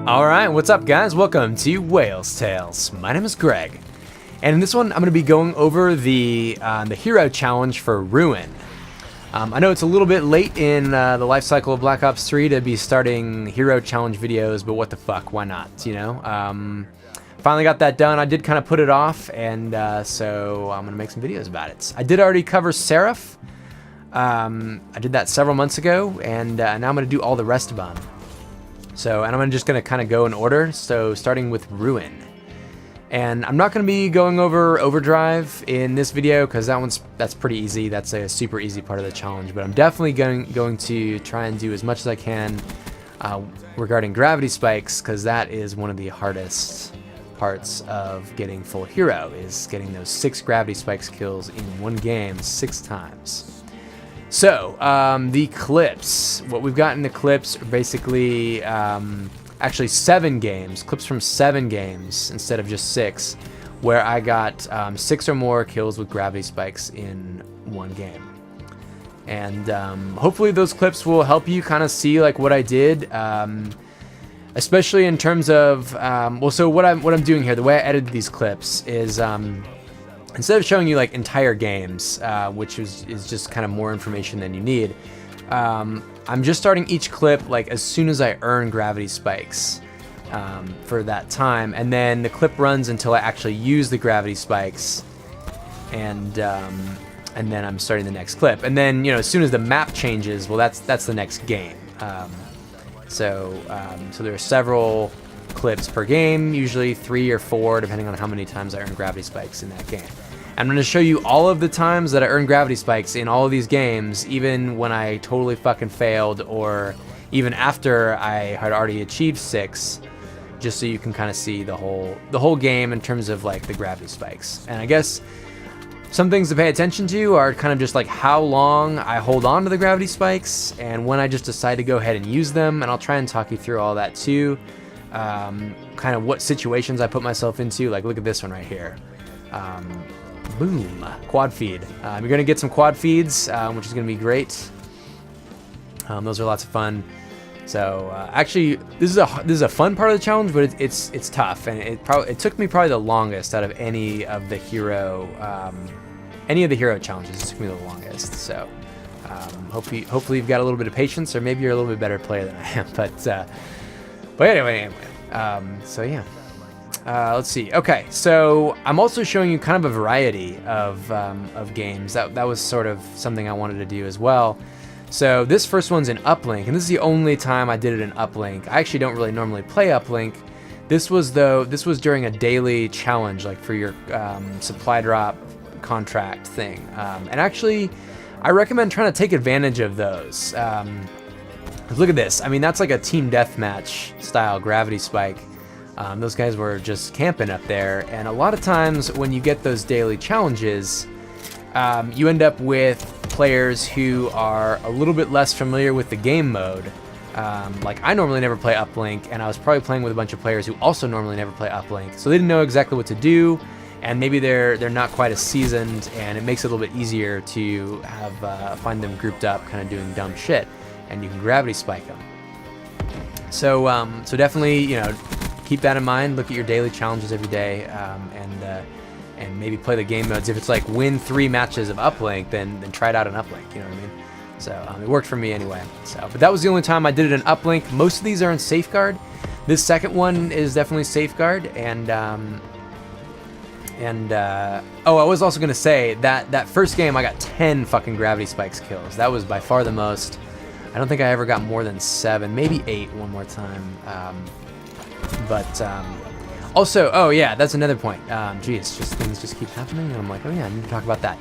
Alright, what's up guys? Welcome to Whale's Tales. My name is Greg, and in this one I'm going to be going over the hero challenge for Ruin. I know it's a little bit late in the life cycle of Black Ops 3 to be starting hero challenge videos, but what the fuck, why not, you know? Finally got that done. I did kind of put it off, and so I'm going to make some videos about it. I did already cover Seraph. I did that several months ago, and now I'm going to do all the rest of them. So, and I'm just going to kind of go in order, so starting with Ruin. And I'm not going to be going over Overdrive in this video, because that's pretty easy. That's a super easy part of the challenge, but I'm definitely going to try and do as much as I can regarding gravity spikes, because that is one of the hardest parts of getting full hero, is getting those 6 gravity spikes kills in one game 6 times. So, the clips. What we've got in the clips are basically, actually 7 games. Clips from 7 games instead of just 6, where I got 6 or more kills with gravity spikes in one game. And hopefully those clips will help you kind of see like what I did, especially in terms of, well, so what I'm doing here, the way I edited these clips is, instead of showing you like entire games, which is just kind of more information than you need, I'm just starting each clip like as soon as I earn gravity spikes for that time, and then the clip runs until I actually use the gravity spikes, and then I'm starting the next clip, and then as soon as the map changes, well, that's the next game. So there are several clips per game, usually 3 or 4, depending on how many times I earn gravity spikes in that game. I'm going to show you all of the times that I earned gravity spikes in all of these games, even when I totally fucking failed, or even after I had already achieved 6, just so you can kind of see the whole game in terms of like the gravity spikes. And I guess some things to pay attention to are kind of just like how long I hold on to the gravity spikes and when I just decide to go ahead and use them, and I'll try and talk you through all that too. Kind of what situations I put myself into. Like, look at this one right here. Boom, quad feed. You're gonna get some quad feeds, which is gonna be great. Those are lots of fun. So actually, this is a fun part of the challenge, but it's tough, and it took me probably the longest out of any of the hero challenges. It took me the longest. So hopefully you've got a little bit of patience, or maybe you're a little bit better player than I am. But anyway. So yeah. Let's see. Okay, so I'm also showing you kind of a variety of games. That was sort of something I wanted to do as well. So this first one's in Uplink, and this is the only time I did it in Uplink. I actually don't really normally play Uplink. This was during a daily challenge, like for your supply drop contract thing. And actually, I recommend trying to take advantage of those. Look at this. I mean, that's like a team deathmatch style gravity spike. Those guys were just camping up there, and a lot of times when you get those daily challenges, you end up with players who are a little bit less familiar with the game mode. Like, I normally never play Uplink, and I was probably playing with a bunch of players who also normally never play Uplink, so they didn't know exactly what to do, and maybe they're not quite as seasoned, and it makes it a little bit easier to find them grouped up kind of doing dumb shit, and you can gravity spike them. So definitely, keep that in mind. Look at your daily challenges every day, and maybe play the game modes. If it's like win 3 matches of Uplink, then try it out on Uplink. You know what I mean? So it worked for me anyway. So, but that was the only time I did it in Uplink. Most of these are in Safeguard. This second one is definitely Safeguard, and oh, I was also gonna say that first game I got 10 fucking gravity spikes kills. That was by far the most. I don't think I ever got more than 7, maybe 8 one more time. But also, oh yeah, that's another point. Geez, things just keep happening, and I'm like, oh yeah, I need to talk about that.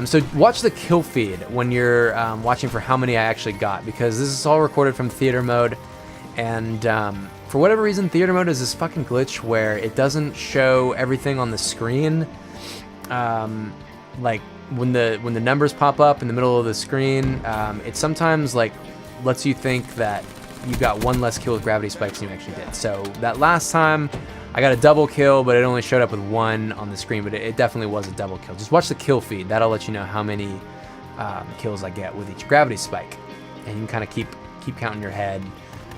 So watch the kill feed when you're watching for how many I actually got, because this is all recorded from theater mode, and for whatever reason, theater mode is this fucking glitch where it doesn't show everything on the screen. Like when the numbers pop up in the middle of the screen, it sometimes like lets you think that you got 1 less kill with gravity spikes than you actually did. So that last time I got a double kill, but it only showed up with 1 on the screen, but it definitely was a double kill. Just watch the kill feed. That'll let you know how many kills I get with each gravity spike, and you can kind of keep counting in your head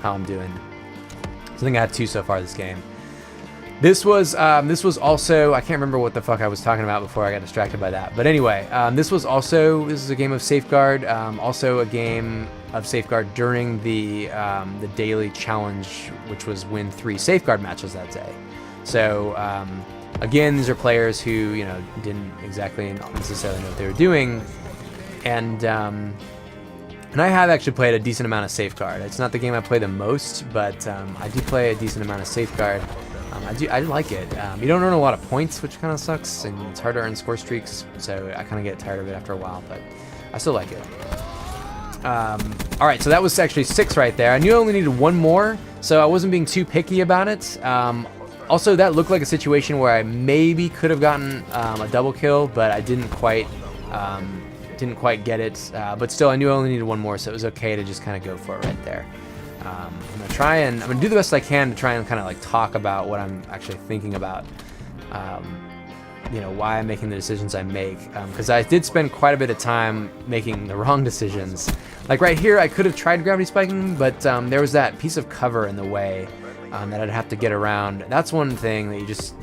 how I'm doing. So I think I have 2 so far this game. This was also, I can't remember what the fuck I was talking about before I got distracted by that. But anyway, this is a game of Safeguard, also a game of Safeguard during the daily challenge, which was win 3 Safeguard matches that day. So again, these are players who, you know, didn't exactly necessarily know what they were doing, and I have actually played a decent amount of Safeguard. It's not the game I play the most, but I do play a decent amount of Safeguard. I like it. You don't earn a lot of points, which kind of sucks, and it's hard to earn score streaks, so I kind of get tired of it after a while, but I still like it. Alright, so that was actually 6 right there. I knew I only needed 1 more, so I wasn't being too picky about it. Also, that looked like a situation where I maybe could have gotten a double kill, but I didn't quite get it. But still, I knew I only needed 1 more, so it was okay to just kind of go for it right there. I'm gonna do the best I can to try and kind of like talk about what I'm actually thinking about, you know, why I'm making the decisions I make, because I did spend quite a bit of time making the wrong decisions. Like right here, I could have tried gravity spiking, but there was that piece of cover in the way that I'd have to get around. That's one thing that you just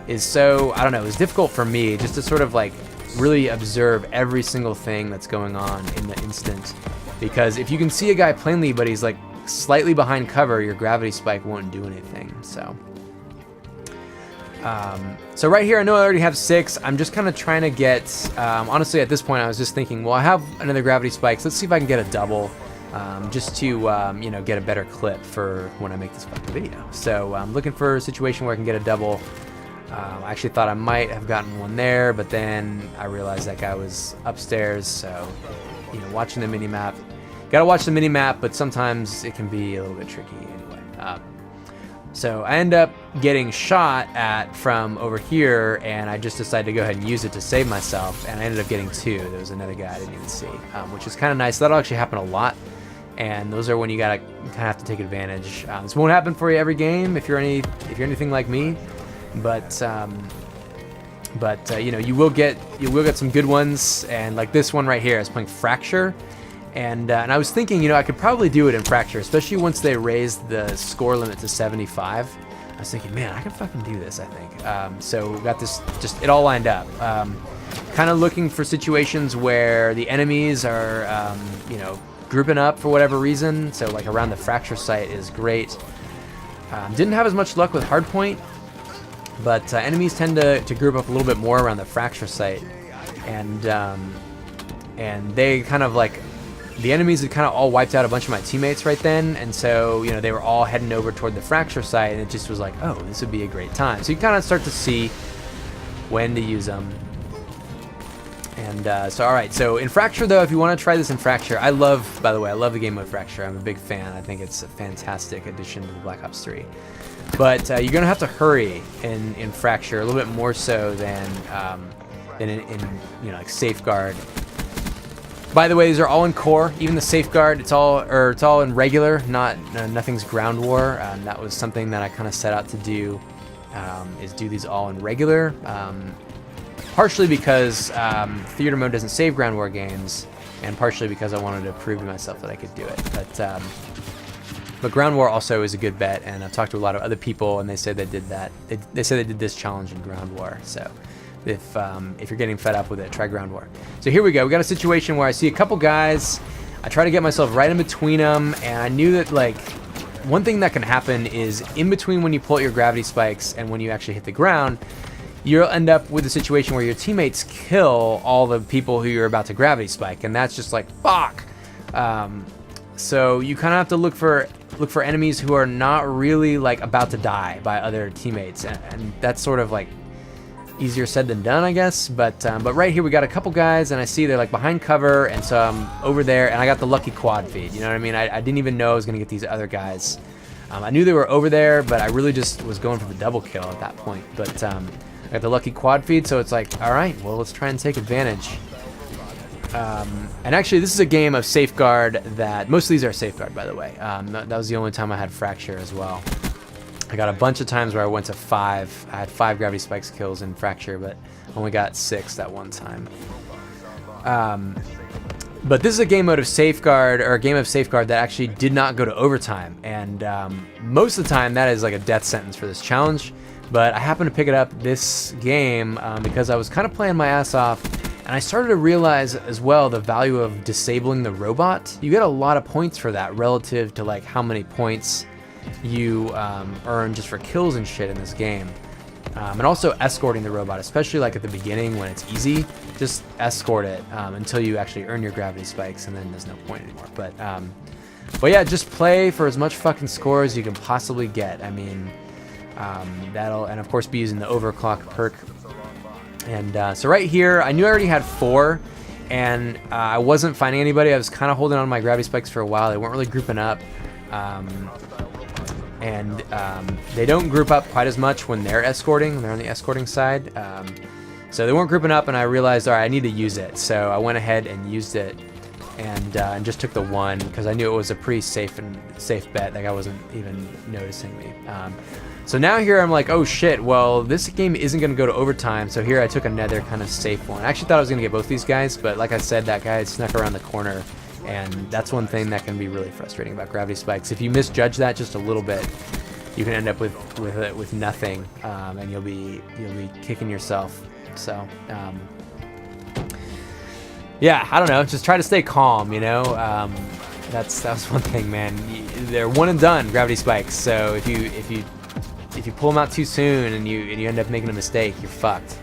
is so, I don't know, it's difficult for me just to sort of like really observe every single thing that's going on in the instant, because if you can see a guy plainly but he's like slightly behind cover, your gravity spike won't do anything. So right here, I know I already have 6. I'm just kind of trying to get, honestly at this point I was just thinking, well, I have another gravity spikes, let's see if I can get a double, just to you know, get a better clip for when I make this fucking video. So I'm looking for a situation where I can get a double. I actually thought I might have gotten one there, but then I realized that guy was upstairs, so, you know, watching the mini-map. Gotta watch the mini-map, but sometimes it can be a little bit tricky anyway. So I end up getting shot at from over here, and I just decided to go ahead and use it to save myself, and I ended up getting 2. There was another guy I didn't even see, which is kind of nice. That'll actually happen a lot, and those are when you kind of have to take advantage. This won't happen for you every game if you're anything like me, but you know, you will get some good ones, and like this one right here, I was playing Fracture. And I was thinking, you know, I could probably do it in Fracture, especially once they raised the score limit to 75. I was thinking, man, I can fucking do this, I think. So we got this, just, it all lined up. Kind of looking for situations where the enemies are, you know, grouping up for whatever reason. So like around the Fracture site is great. Didn't have as much luck with Hardpoint, but enemies tend to group up a little bit more around the Fracture site. And they kind of like, the enemies had kind of all wiped out a bunch of my teammates right then, and so, you know, they were all heading over toward the Fracture site, and it just was like, oh, this would be a great time. So you kind of start to see when to use them. And so, all right, so in Fracture, though, if you want to try this in Fracture, by the way, I love the game mode Fracture. I'm a big fan. I think it's a fantastic addition to the Black Ops 3. But you're going to have to hurry in Fracture a little bit more so than in you know, like Safeguard. By the way, these are all in core. Even the Safeguard, it's all in regular. Nothing's ground war. That was something that I kind of set out to do, is do these all in regular. Partially because theater mode doesn't save ground war games, and partially because I wanted to prove to myself that I could do it. But ground war also is a good bet, and I've talked to a lot of other people, and they say they did that. They say they did this challenge in ground war. So if you're getting fed up with it, try ground war. So here we go. We got a situation where I see a couple guys. I try to get myself right in between them, and I knew that, like, one thing that can happen is in between when you pull out your gravity spikes and when you actually hit the ground, you'll end up with a situation where your teammates kill all the people who you're about to gravity spike, and that's just like, fuck. So you kind of have to look for enemies who are not really like about to die by other teammates, and that's sort of like easier said than done, I guess. But right here we got a couple guys, and I see they're like behind cover, and so I'm over there, and I got the lucky quad feed. You know what I mean? I didn't even know I was gonna get these other guys. I knew they were over there, but I really just was going for the double kill at that point. But I got the lucky quad feed, so it's like, all right, well, let's try and take advantage. And actually, this is a game of Safeguard that most of these are Safeguard, by the way. That was the only time I had Fracture as well. I got a bunch of times where I went to 5. I had 5 gravity spikes kills in Fracture, but only got 6 that one time. But this is a game mode of Safeguard, or a game of Safeguard that actually did not go to overtime. And most of the time, that is like a death sentence for this challenge. But I happened to pick it up this game because I was kind of playing my ass off. And I started to realize as well the value of disabling the robot. You get a lot of points for that relative to like how many points you earn just for kills and shit in this game. And also escorting the robot, especially like at the beginning when it's easy, just escort it until you actually earn your gravity spikes, and then there's no point anymore. But yeah, just play for as much fucking score as you can possibly get. I mean, that'll, and of course be using the overclock perk. And so right here, I knew I already had 4, and I wasn't finding anybody. I was kind of holding on to my gravity spikes for a while. They weren't really grouping up. And they don't group up quite as much when they're escorting, when they're on the escorting side. So they weren't grouping up, and I realized, all right, I need to use it. So I went ahead and used it, and just took the 1 because I knew it was a pretty safe bet. That guy wasn't even noticing me. So now here I'm like, oh shit, well, this game isn't going to go to overtime. So here I took another kind of safe one. I actually thought I was going to get both these guys, but like I said, that guy snuck around the corner. And that's one thing that can be really frustrating about gravity spikes. If you misjudge that just a little bit, you can end up with nothing, and you'll be kicking yourself. So yeah, I don't know. Just try to stay calm. You know, that's one thing, man. They're one and done gravity spikes. So if you pull them out too soon and you end up making a mistake, you're fucked.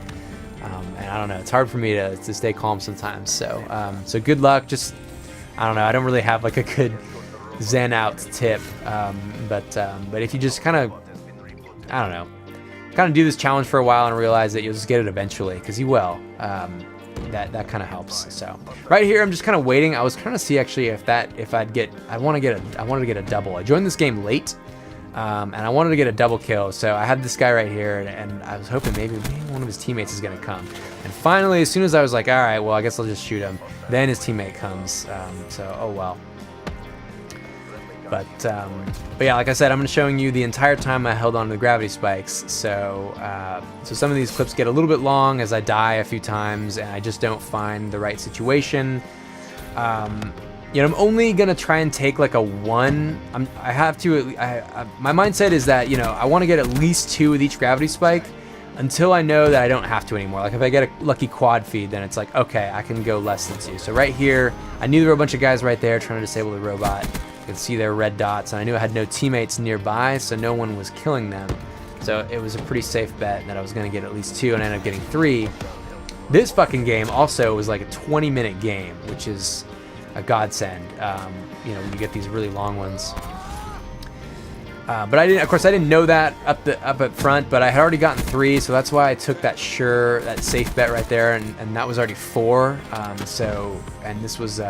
And I don't know. It's hard for me to stay calm sometimes. So good luck. Just I don't know. I don't really have like a good zen out tip, but if you just kind of, I don't know, kind of do this challenge for a while and realize that you'll just get it eventually, because you will. That kind of helps. So right here, I'm just kind of waiting. I was trying to see actually I wanted to get a double. I joined this game late, and I wanted to get a double kill. So I had this guy right here, and I was hoping maybe one of his teammates is gonna come. And finally, as soon as I was like, all right, well, I guess I'll just shoot him, then his teammate comes. So oh well. But yeah, like I said, I'm showing you the entire time I held on to the gravity spikes. So some of these clips get a little bit long as I die a few times and I just don't find the right situation. You know, I'm only gonna try and take like a 1. My mindset is that, you know, I want to get at least 2 with each gravity spike until I know that I don't have to anymore. Like if I get a lucky quad feed, then it's like, okay, I can go less than 2. So right here, I knew there were a bunch of guys right there trying to disable the robot. You can see their red dots, and I knew I had no teammates nearby, so no one was killing them. So it was a pretty safe bet that I was gonna get at least 2, and I ended up getting 3. This fucking game also was like a 20-minute game, which is a godsend. You know, when you get these really long ones. But I didn't know that up at front, but I had already gotten 3, so that's why I took that safe bet right there, and that was already 4. And this was,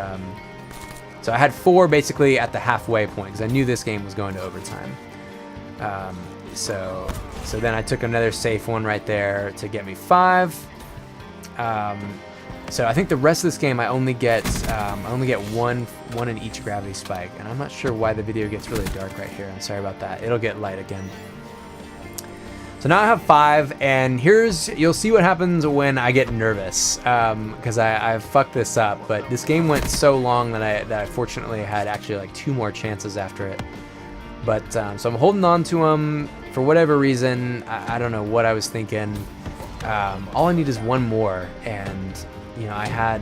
so I had 4 basically at the halfway point, because I knew this game was going to overtime. So then I took another safe one right there to get me 5. So I think the rest of this game I only get one in each gravity spike, and I'm not sure why the video gets really dark right here. I'm sorry about that. It'll get light again. So now I have 5, and you'll see what happens when I get nervous, because I fucked this up. But this game went so long that I fortunately had actually like 2 more chances after it. But so I'm holding on to them for whatever reason. I don't know what I was thinking. All I need is 1 more, and you know, I had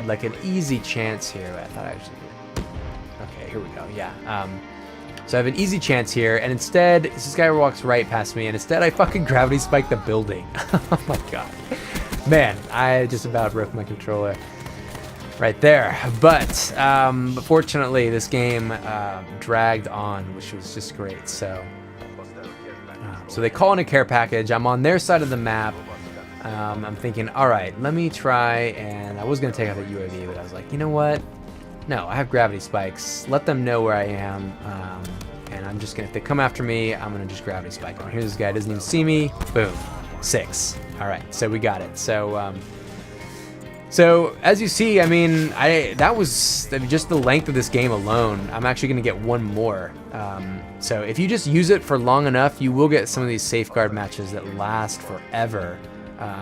like an easy chance here. I thought I actually did. Okay, here we go. Yeah. So I have an easy chance here, and instead, this guy walks right past me, and instead I fucking gravity spike the building. Oh my god. Man, I just about broke my controller right there. But fortunately, this game dragged on, which was just great. So they call in a care package. I'm on their side of the map. I'm thinking, all right, let me try, and I was going to take out the UAV, but I was like, you know what? No, I have gravity spikes. Let them know where I am, and I'm just going to, if they come after me, I'm going to just gravity spike them. Here's this guy, doesn't even see me. Boom. 6. All right, so we got it. So as you see, I mean, that was just the length of this game alone. I'm actually going to get 1 more. So if you just use it for long enough, you will get some of these safeguard matches that last forever.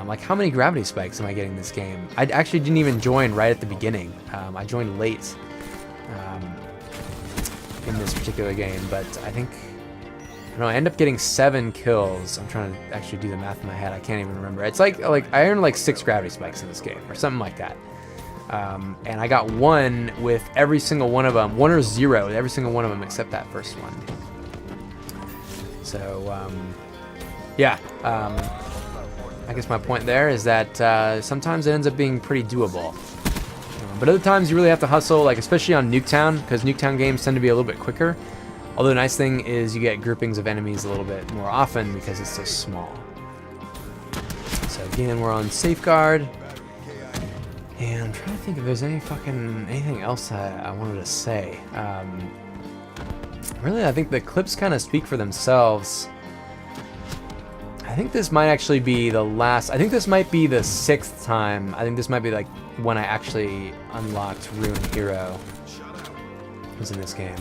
Like, how many gravity spikes am I getting this game? I actually didn't even join right at the beginning. I joined late in this particular game, but I think, I don't know, I end up getting 7 kills. I'm trying to actually do the math in my head. I can't even remember. It's like I earned like 6 gravity spikes in this game or something like that. And I got 1 with every single one of them, 1 or 0 with every single one of them except that first one. So, yeah. I guess my point there is that sometimes it ends up being pretty doable. But other times you really have to hustle, like especially on Nuketown, because Nuketown games tend to be a little bit quicker. Although the nice thing is you get groupings of enemies a little bit more often because it's so small. So again, we're on Safeguard. And I'm trying to think if there's anything else I wanted to say. Really, I think the clips kind of speak for themselves. I think this might actually be the last. I think this might be the 6th time. I think this might be like when I actually unlocked Ruin Hero. Was in this game.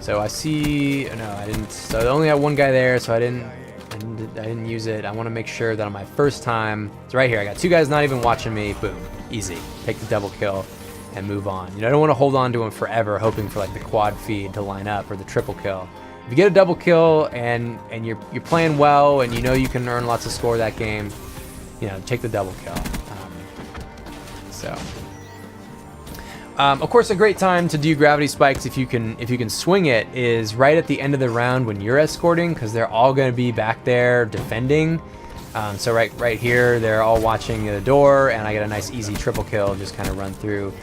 So I see. No, I didn't. So I only had 1 guy there, so I didn't use it. I want to make sure that on my first time, it's right here. I got 2 guys not even watching me. Boom, easy. Take the double kill and move on. You know, I don't want to hold on to him forever, hoping for like the quad feed to line up or the triple kill. If you get a double kill and you're playing well and you know you can earn lots of score that game, you know, take the double kill. Of course, a great time to do gravity spikes if you can swing it is right at the end of the round when you're escorting, because they're all going to be back there defending. So right here, they're all watching the door, and I get a nice easy triple kill, just kind of run through.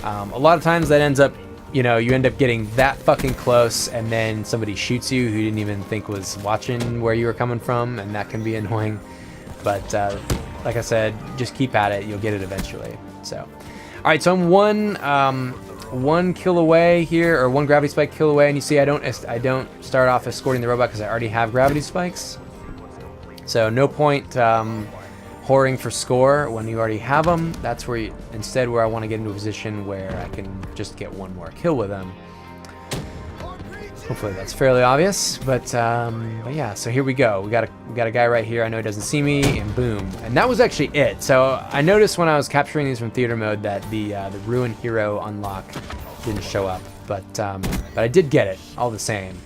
A lot of times that ends up, you know, you end up getting that fucking close, and then somebody shoots you who didn't even think was watching where you were coming from, and that can be annoying. But like I said, just keep at it. You'll get it eventually. So, all right. So I'm one kill away here, or 1 gravity spike kill away, and you see I don't start off escorting the robot because I already have gravity spikes. So no point whoring for score when you already have them. That's where instead where I want to get into a position where I can just get 1 more kill with them. Hopefully that's fairly obvious, but yeah. So here we go. We got a guy right here. I know he doesn't see me, and boom. And that was actually it. So I noticed when I was capturing these from theater mode that the Ruin Hero unlock didn't show up, but I did get it all the same.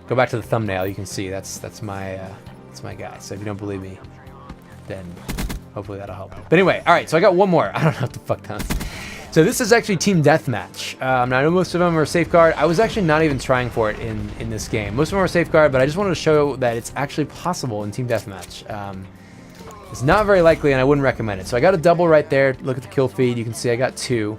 Go back to the thumbnail. You can see that's my guy. So if you don't believe me, then hopefully that'll help. But anyway, all right. So I got 1 more. I don't know what the fuck that is. So this is actually team deathmatch. Now I know most of them are safeguard. I was actually not even trying for it in this game. Most of them are safeguard, but I just wanted to show that it's actually possible in team deathmatch. It's not very likely, and I wouldn't recommend it. So I got a double right there. Look at the kill feed. You can see I got 2.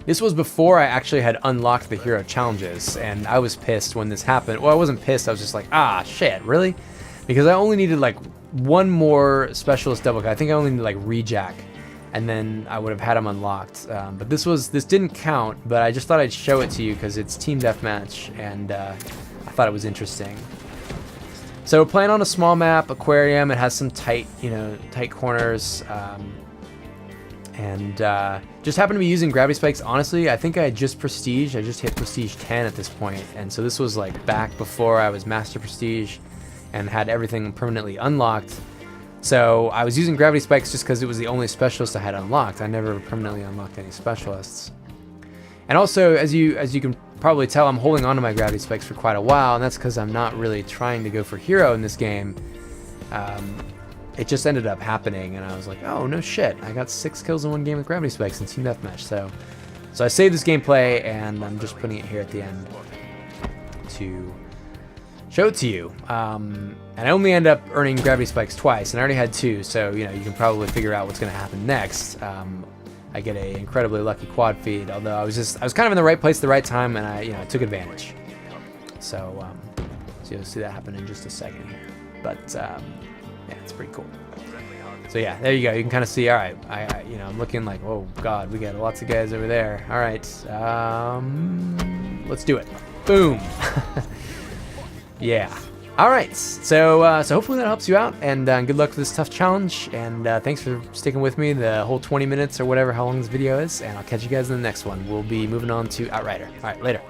This was before I actually had unlocked the hero challenges, and I was pissed when this happened. Well, I wasn't pissed. I was just like, ah, shit, really? Because I only needed like 1 more specialist double kill. I think I only needed like rejack, and then I would have had them unlocked. But this didn't count, but I just thought I'd show it to you because it's team deathmatch, and I thought it was interesting. So we're playing on a small map, aquarium. It has some tight corners, and just happened to be using gravity spikes. Honestly, I think I just hit prestige 10 at this point, and so this was like back before I was master prestige and had everything permanently unlocked. So I was using gravity spikes just because it was the only specialist I had unlocked. I never permanently unlocked any specialists. And also, as you can probably tell, I'm holding on to my gravity spikes for quite a while, and that's because I'm not really trying to go for hero in this game. It just ended up happening, and I was like, oh, no shit. I got 6 kills in 1 game with gravity spikes in team deathmatch. So I saved this gameplay, and I'm just putting it here at the end to show it to you. And I only end up earning gravity spikes twice, and I already had 2, so you can probably figure out what's going to happen next. I get a incredibly lucky quad feed, although I was kind of in the right place at the right time, and I took advantage. So you'll see that happen in just a second here. But yeah, it's pretty cool. So yeah, there you go. You can kind of see. All right, I'm looking like, oh god, we got lots of guys over there. All right, let's do it. Boom. Yeah. All right. So hopefully that helps you out, and good luck with this tough challenge. And thanks for sticking with me the whole 20 minutes or whatever how long this video is. And I'll catch you guys in the next one. We'll be moving on to Outrider. All right, later.